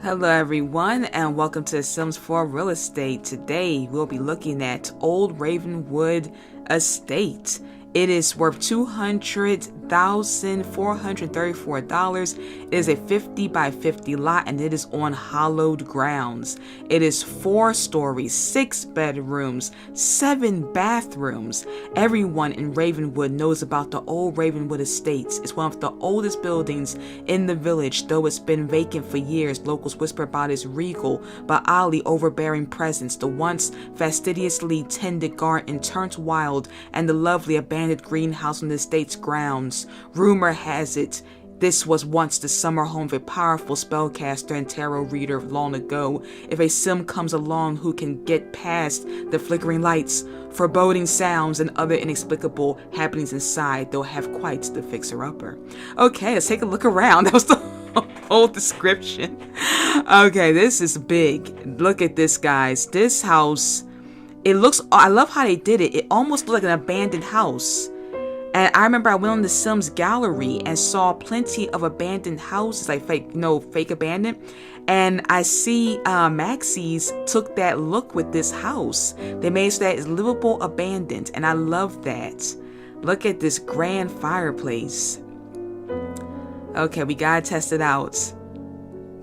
Hello everyone and welcome to Sims 4 Real Estate. Today we'll be looking at Old Ravenwood Estate. It is worth $200,434. It is a 50 by 50 lot and it is on hallowed grounds. It is 4 stories, 6 bedrooms, 7 bathrooms. Everyone in Ravenwood knows about the Old Ravenwood Estates. It's one of the oldest buildings in the village, though it's been vacant for years. Locals whisper about its regal but oddly overbearing presence. The once fastidiously tended garden turned wild and the lovely abandoned greenhouse on the estate's grounds. Rumor has it this was once the summer home of a powerful spellcaster and tarot reader long ago. If a sim comes along who can get past the flickering lights, foreboding sounds, and other inexplicable happenings inside, they'll have quite the fixer-upper. Okay, let's take a look around. That was the whole description. Okay, this is big. Look at this, guys. This house, it looks, I love how they did it. It almost looked like an abandoned house. And I remember I went on the Sims gallery and saw plenty of abandoned houses, like fake abandoned. And I see Maxie's took that look with this house. They made it so that it's livable abandoned, and I love that. Look at this grand fireplace. Okay, we gotta test it out.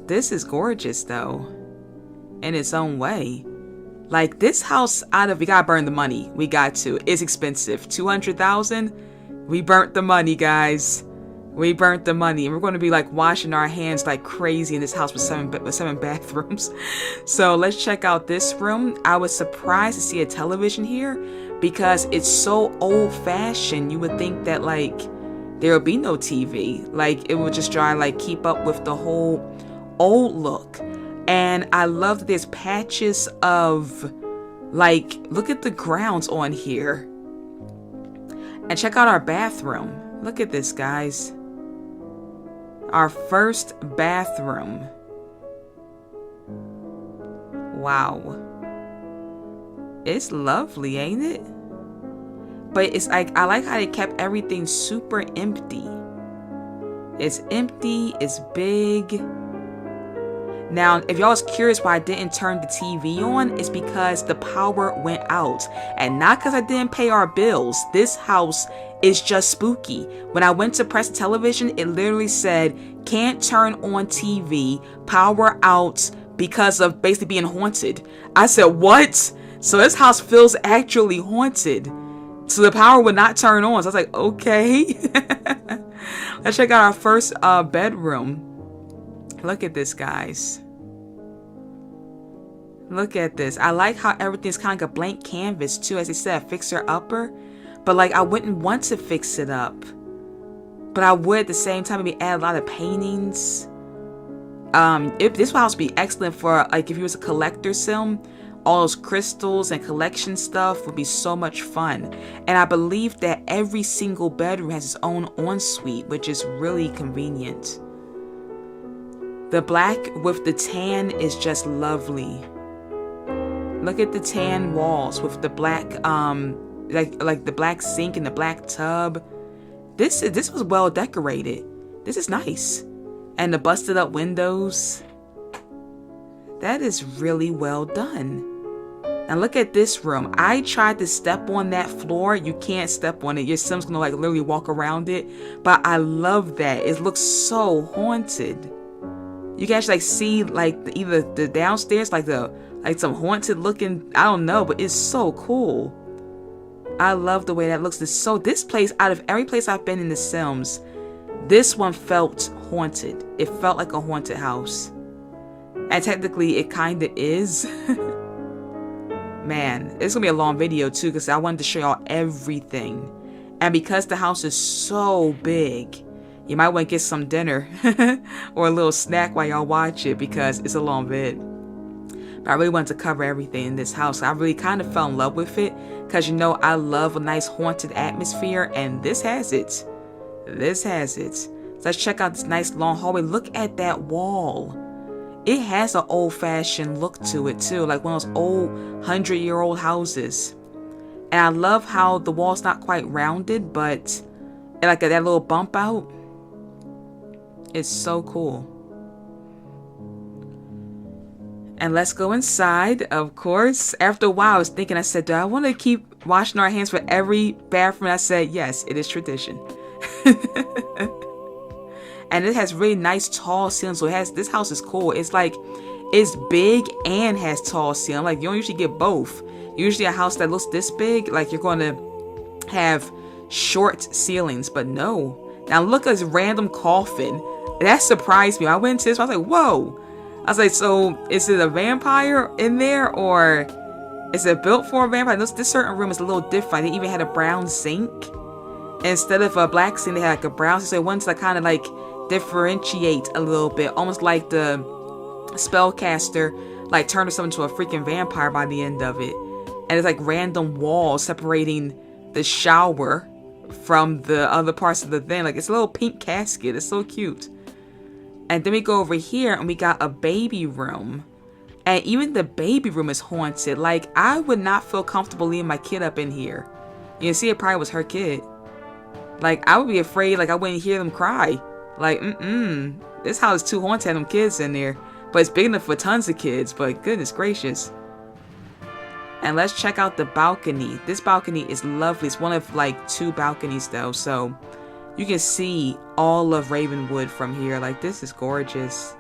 This is gorgeous though, in its own way. Like this house, we gotta burn the money. We got to. It's expensive. $200,000. We burnt the money, guys. We burnt the money, and we're going to be like washing our hands like crazy in this house with seven bathrooms. So let's check out this room. I was surprised to see a television here because it's so old-fashioned. You would think that like there would be no TV. Like it would just try to like keep up with the whole old look. And I love that there's patches of like, look at the grounds on here. And check out our bathroom. Look at this, guys. Our first bathroom. Wow. It's lovely, ain't it? But it's like, I like how they kept everything super empty. It's empty, it's big. Now, if y'all was curious why I didn't turn the TV on, it's because the power went out. And not because I didn't pay our bills. This house is just spooky. When I went to press the television, it literally said, can't turn on TV, power out because of basically being haunted. I said, what? So this house feels actually haunted. So the power would not turn on. So I was like, okay. Let's check out our first bedroom. Look at this, guys. Look at this. I like how everything's kind of like a blank canvas too. As I said, fixer-upper. But like I wouldn't want to fix it up. But I would at the same time maybe add a lot of paintings. If this house would be excellent for like if you was a collector sim. All those crystals and collection stuff would be so much fun. And I believe that every single bedroom has its own ensuite, which is really convenient. The black with the tan is just lovely. Look at the tan walls with the black, like the black sink and the black tub. This was well decorated. This is nice. And the busted up windows. That is really well done. And look at this room. I tried to step on that floor. You can't step on it. Your Sim's gonna like literally walk around it. But I love that. It looks so haunted. You can actually like see like either the downstairs, like some haunted looking, I don't know, but it's so cool. I love the way that looks. This place, out of every place I've been in the Sims, this one felt haunted. It felt like a haunted house. And technically it kind of is. Man, it's gonna be a long video too because I wanted to show y'all everything. And because the house is so big, you might want to get some dinner or a little snack while y'all watch it because it's a long vid. But I really wanted to cover everything in this house. I really kind of fell in love with it because, you know, I love a nice haunted atmosphere and this has it. This has it. So let's check out this nice long hallway. Look at that wall. It has an old-fashioned look to it too, like one of those old 100-year-old houses. And I love how the wall's not quite rounded, but like that little bump out. It's so cool. And let's go inside, of course. After a while, I was thinking, I said, do I want to keep washing our hands for every bathroom? I said, yes, it is tradition. And it has really nice tall ceilings. So this house is cool. It's like, it's big and has tall ceiling. Like, you don't usually get both. Usually a house that looks this big, like you're going to have short ceilings, but no. Now look at this random coffin. That surprised me. I went into this, I was like, whoa. I was like, so is it a vampire in there, or is it built for a vampire? This certain room is a little different. They even had a brown sink. Instead of a black sink, they had like a brown sink. So it wanted to kind of like differentiate a little bit. Almost like the Spellcaster like turned herself into a freaking vampire by the end of it. And it's like random walls separating the shower from the other parts of the thing. Like, it's a little pink casket. It's so cute. And then we go over here and we got a baby room. And even the baby room is haunted. Like, I would not feel comfortable leaving my kid up in here. You see, it probably was her kid. Like, I would be afraid, like, I wouldn't hear them cry. Like, this house is too haunted to have them kids in there. But it's big enough for tons of kids. But goodness gracious. And let's check out the balcony. This balcony is lovely. It's one of like 2 balconies though. So you can see all of Ravenwood from here. Like, this is gorgeous.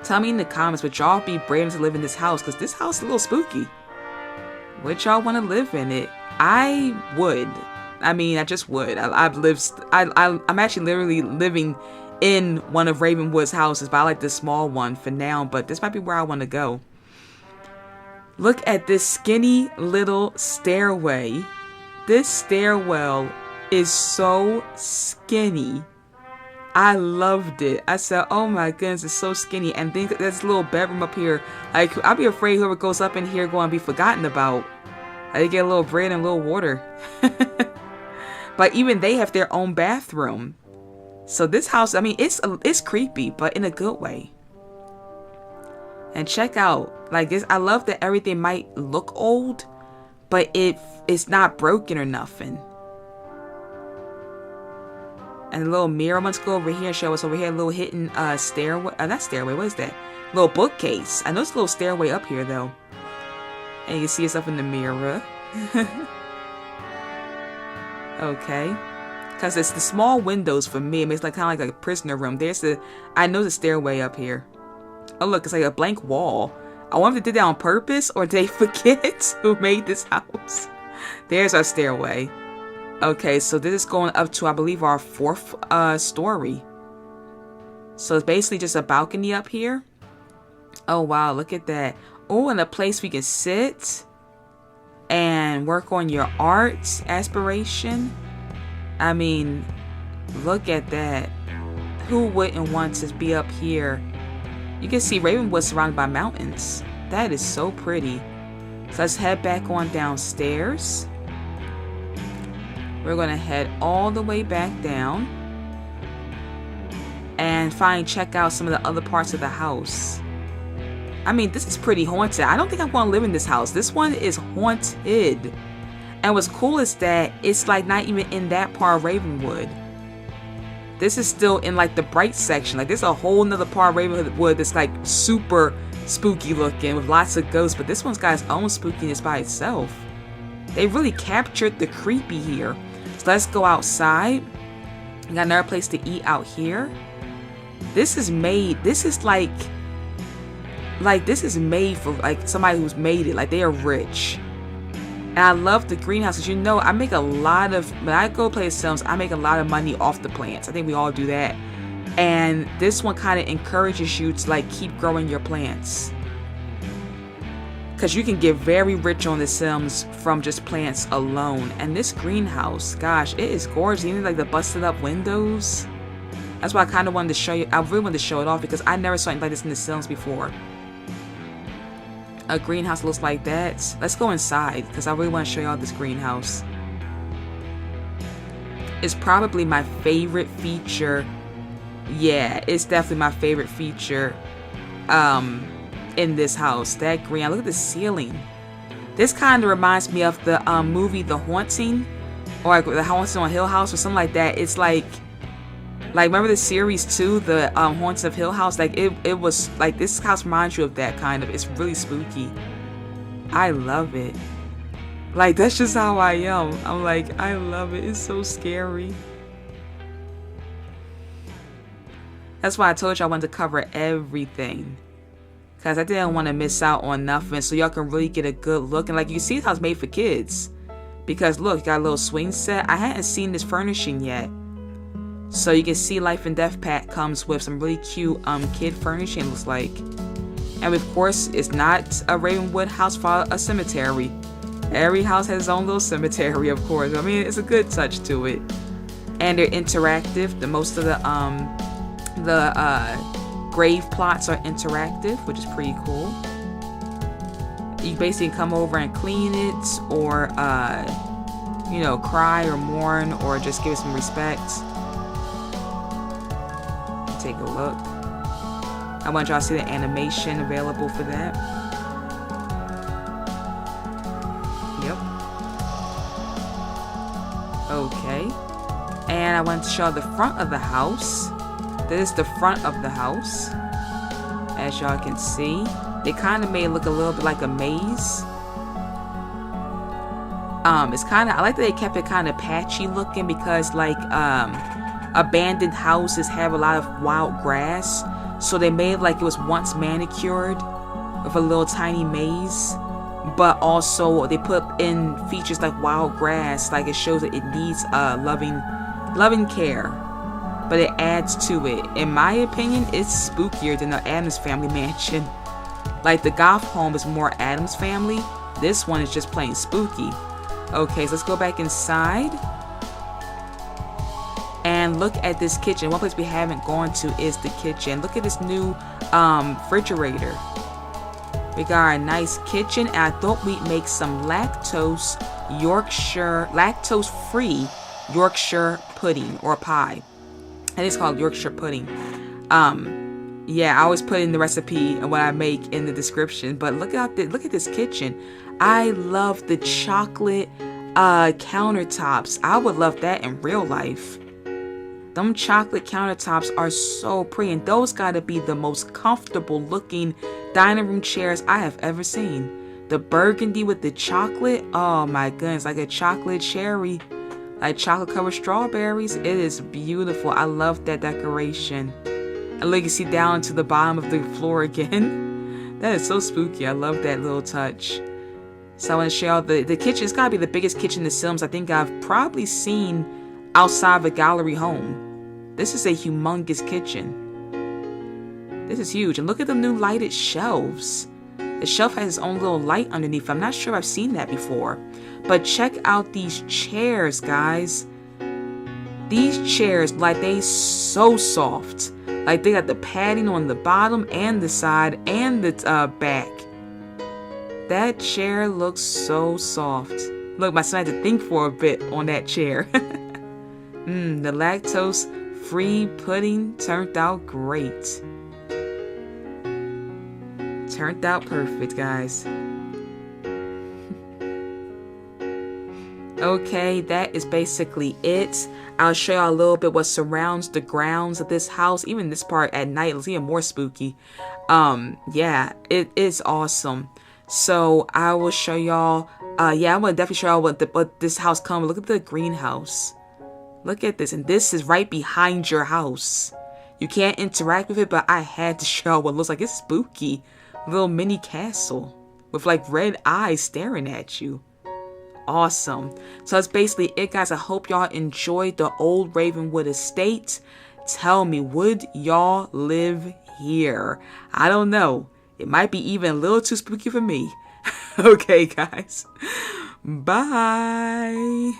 Tell me in the comments, would y'all be brave enough to live in this house? Because this house is a little spooky. Would y'all want to live in it? I would. I mean, I just would. I'm actually literally living in one of Ravenwood's houses, but I like the small one for now, but this might be where I want to go. Look at this skinny little stairway. This stairwell is so skinny. I loved it. I said, oh my goodness, it's so skinny. And then there's a little bedroom up here. Like, I'll be afraid whoever goes up in here going to be forgotten about. They get a little bread and a little water. But even they have their own bathroom. So this house, I mean, it's creepy, but in a good way. And check out, like this, I love that everything might look old, but it's not broken or nothing. And a little mirror, let's go over here and show us over here, a little hidden stairway, not stairway, what is that? Little bookcase. I know it's a little stairway up here though. And you can see yourself in the mirror. Okay. Because it's the small windows for me. It makes like kind of like a prisoner room. I know the stairway up here. Oh look, it's like a blank wall. I wonder if they did that on purpose or did they forget who made this house. There's our stairway. Okay, so this is going up to, I believe, our 4th story. So it's basically just a balcony up here. Oh wow, look at that. Oh, and a place we can sit and work on your art aspiration. I mean, look at that. Who wouldn't want to be up here? You can see Ravenwood surrounded by mountains. That is so pretty. So let's head back on downstairs. We're going to head all the way back down and check out some of the other parts of the house. I mean, this is pretty haunted. I don't think I want to live in this house. This one is haunted. And what's cool is that it's like not even in that part of Ravenwood. This is still in like the bright section. Like there's a whole nother part of Ravenwood that's like super spooky looking with lots of ghosts. But this one's got its own spookiness by itself. They really captured the creepy here. So let's go outside. We got another place to eat out here. This is made for like somebody who's made it. Like they are rich. And I love the greenhouses. You know, I make a lot of, when I go play Sims, I make a lot of money off the plants. I think we all do that. And this one kind of encourages you to like keep growing your plants. Because you can get very rich on the Sims from just plants alone. And this greenhouse, gosh, it is gorgeous. Even like the busted up windows. That's why I kind of wanted to show you. I really wanted to show it off because I never saw anything like this in the Sims before. A greenhouse looks like that. Let's go inside because I really want to show y'all this greenhouse. It's probably my favorite feature. Yeah, it's definitely my favorite feature in this house. That green. Look at the ceiling. This kind of reminds me of the movie The Haunting, or like The Haunting on Hill House or something like that. It's like Like, remember the series too, the Haunts of Hill House? Like, it was like, this house reminds you of that kind of. It's really spooky. I love it. Like, that's just how I am. I'm like, I love it. It's so scary. That's why I told you I wanted to cover everything, because I didn't want to miss out on nothing, so y'all can really get a good look. And like, you see how it's made for kids, because look, you got a little swing set. I hadn't seen this furnishing yet, so you can see Life and Death pack comes with some really cute kid furnishing, looks like. And of course, it's not a Ravenwood house for a cemetery. Every house has its own little cemetery, of course. I mean, it's a good touch to it. And they're interactive. Most of the grave plots are interactive, which is pretty cool. You basically come over and clean it, or you know, cry or mourn, or just give it some respect. Take a look. I want y'all to see the animation available for that. Yep. Okay. And I want to show the front of the house. This is the front of the house. As y'all can see, they kind of made it look a little bit like a maze. It's kind of, I like that they kept it kind of patchy looking, because like abandoned houses have a lot of wild grass, so they made it like it was once manicured with a little tiny maze. But also they put in features like wild grass, like it shows that it needs loving care. But it adds to it. In my opinion, it's spookier than the Addams Family mansion. Like, the Goth home is more Addams Family. This one is just plain spooky. Okay, so let's go back inside and look at this kitchen. One place we haven't gone to is the kitchen. Look at this new refrigerator. We got a nice kitchen, and I thought we'd make some lactose-free Yorkshire pudding or pie. I think it's called Yorkshire pudding. Yeah, I always put in the recipe and what I make in the description. But look at this kitchen. I love the chocolate countertops. I would love that in real life. Them chocolate countertops are so pretty, and those gotta be the most comfortable looking dining room chairs I have ever seen. The burgundy with the chocolate, oh my goodness, like a chocolate cherry. Like chocolate covered strawberries. It is beautiful. I love that decoration. And look, you see down to the bottom of the floor again. That is so spooky. I love that little touch. So I want to show you the kitchen. It's got to be the biggest kitchen in the Sims I think I've probably seen outside of a gallery home. This is a humongous kitchen. This is huge. And look at the new lighted shelves. The shelf has its own little light underneath. I'm not sure I've seen that before. But check out these chairs, guys. These chairs, like, they so soft. Like, they got the padding on the bottom and the side and the back. That chair looks so soft. Look, my son had to think for a bit on that chair. The lactose-free pudding turned out great. Turned out perfect, guys. Okay, that is basically it. I'll show you a little bit what surrounds the grounds of this house. Even this part at night is even more spooky. Yeah, it is awesome. So I will show y'all. Yeah, I'm gonna definitely show y'all what this house comes. Look at the greenhouse. Look at this, and this is right behind your house. You can't interact with it, but I had to show what looks like it's spooky. Little mini castle with like red eyes staring at you. Awesome. So that's basically it, guys. I hope y'all enjoyed the Old Ravenwood Estate. Tell me, would y'all live here? I don't know. It might be even a little too spooky for me. Okay, guys. Bye.